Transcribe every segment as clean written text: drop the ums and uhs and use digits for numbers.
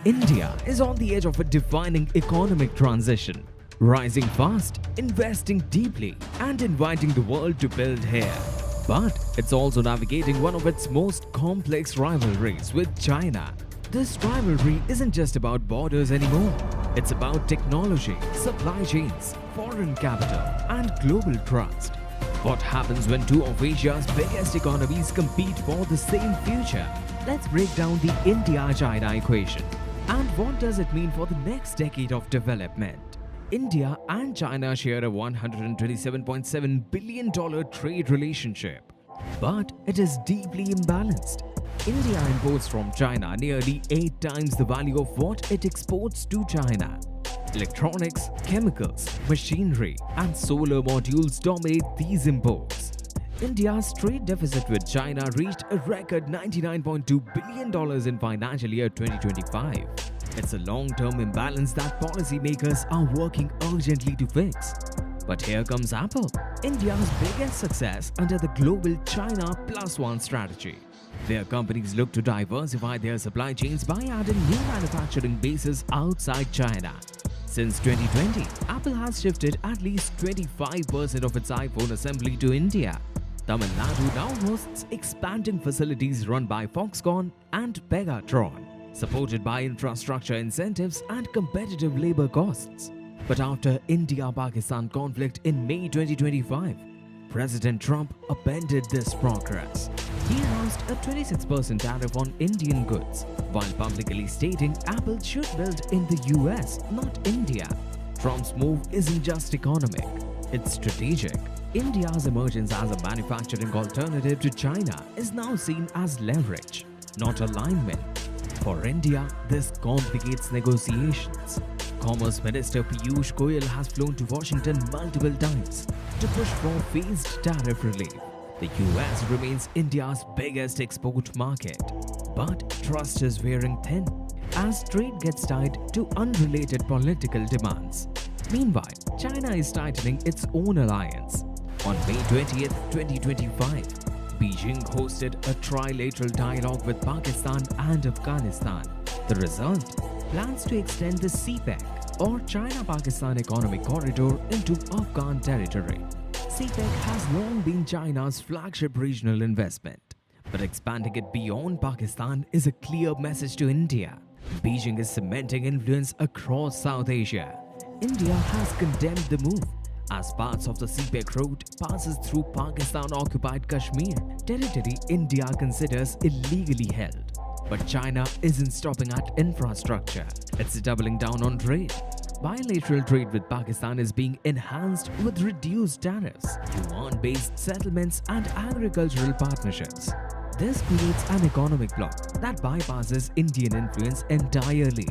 India is on the edge of a defining economic transition, rising fast, investing deeply, and inviting the world to build here. But it's also navigating one of its most complex rivalries with China. This rivalry isn't just about borders anymore. It's about technology, supply chains, foreign capital, and global trust. What happens when two of Asia's biggest economies compete for the same future? Let's break down the India-China equation. And what does it mean for the next decade of development? India and China share a $127.7 billion trade relationship. But it is deeply imbalanced. India imports from China nearly 8 times the value of what it exports to China. Electronics, chemicals, machinery, and solar modules dominate these imports. India's trade deficit with China reached a record $99.2 billion in financial year 2025. It's a long-term imbalance that policymakers are working urgently to fix. But here comes Apple, India's biggest success under the global China Plus One strategy, where companies look to diversify their supply chains by adding new manufacturing bases outside China. Since 2020, Apple has shifted at least 25% of its iPhone assembly to India. Tamil Nadu now hosts expanding facilities run by Foxconn and Pegatron, supported by infrastructure incentives and competitive labor costs. But after India-Pakistan conflict in May 2025, President Trump upended this progress. He announced a 26% tariff on Indian goods, while publicly stating Apple should build in the US, not India. Trump's move isn't just economic, it's strategic. India's emergence as a manufacturing alternative to China is now seen as leverage, not alignment. For India, this complicates negotiations. Commerce Minister Piyush Goyal has flown to Washington multiple times to push for phased tariff relief. The US remains India's biggest export market, but trust is wearing thin as trade gets tied to unrelated political demands. Meanwhile, China is tightening its own alliance. On May 20th, 2025, Beijing hosted a trilateral dialogue with Pakistan and Afghanistan. The result? Plans to extend the CPEC or China-Pakistan Economic Corridor into Afghan territory. CPEC has long been China's flagship regional investment, but expanding it beyond Pakistan is a clear message to India. Beijing is cementing influence across South Asia. India has condemned the move, as parts of the CPEC route passes through Pakistan-occupied Kashmir, territory India considers illegally held. But China isn't stopping at infrastructure, it's doubling down on trade. Bilateral trade with Pakistan is being enhanced with reduced tariffs, yuan-based settlements, and agricultural partnerships. This creates an economic bloc that bypasses Indian influence entirely.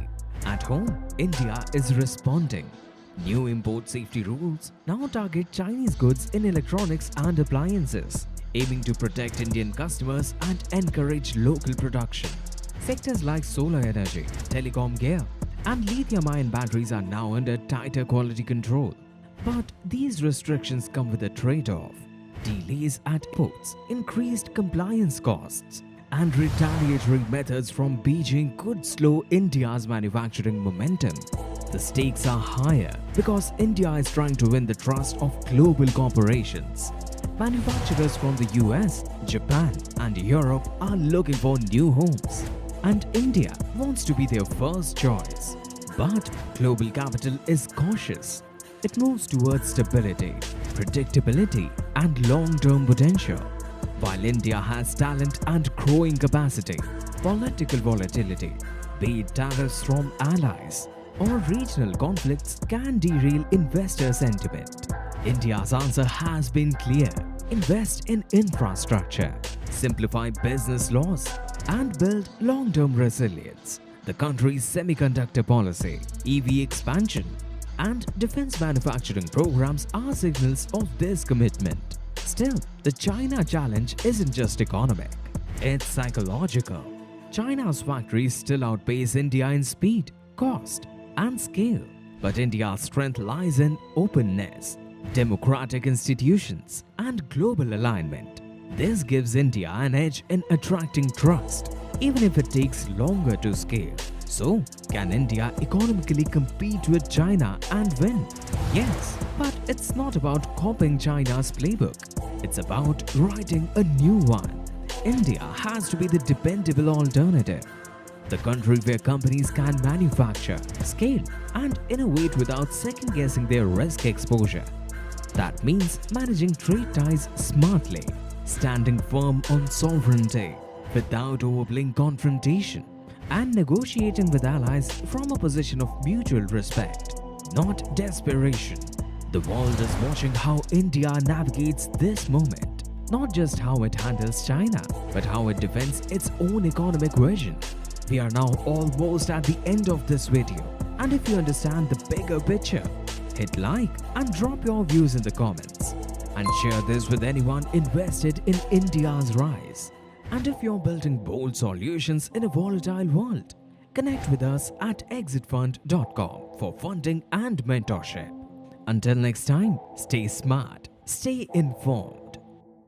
At home, India is responding. New import safety rules now target Chinese goods in electronics and appliances, aiming to protect Indian customers and encourage local production. Sectors like solar energy, telecom gear, and lithium-ion batteries are now under tighter quality control. But these restrictions come with a trade-off. Delays at ports, increased compliance costs, and retaliatory methods from Beijing could slow India's manufacturing momentum. The stakes are higher because India is trying to win the trust of global corporations. Manufacturers from the US, Japan, and Europe are looking for new homes, and India wants to be their first choice. But global capital is cautious. It moves towards stability, predictability, and long-term potential. While India has talent and growing capacity, political volatility, be it tariffs from allies or regional conflicts, can derail investor sentiment. India's answer has been clear: invest in infrastructure, simplify business laws, and build long-term resilience. The country's semiconductor policy, EV expansion, and defense manufacturing programs are signals of this commitment. Still, the China challenge isn't just economic, it's psychological. China's factories still outpace India in speed, cost, and scale. But India's strength lies in openness, democratic institutions, and global alignment. This gives India an edge in attracting trust, even if it takes longer to scale. So, can India economically compete with China and win? Yes, but it's not about copying China's playbook. It's about writing a new one. India has to be the dependable alternative. The country where companies can manufacture, scale, and innovate without second guessing their risk exposure. That means managing trade ties smartly, standing firm on sovereignty without overplaying confrontation, and negotiating with allies from a position of mutual respect, not desperation. The world is watching how India navigates this moment, not just how it handles China, but how it defends its own economic vision. We are now almost at the end of this video, and if you understand the bigger picture, hit like and drop your views in the comments, and share this with anyone invested in India's rise. And if you're building bold solutions in a volatile world, connect with us at exitfund.com for funding and mentorship. Until next time, stay smart, stay informed,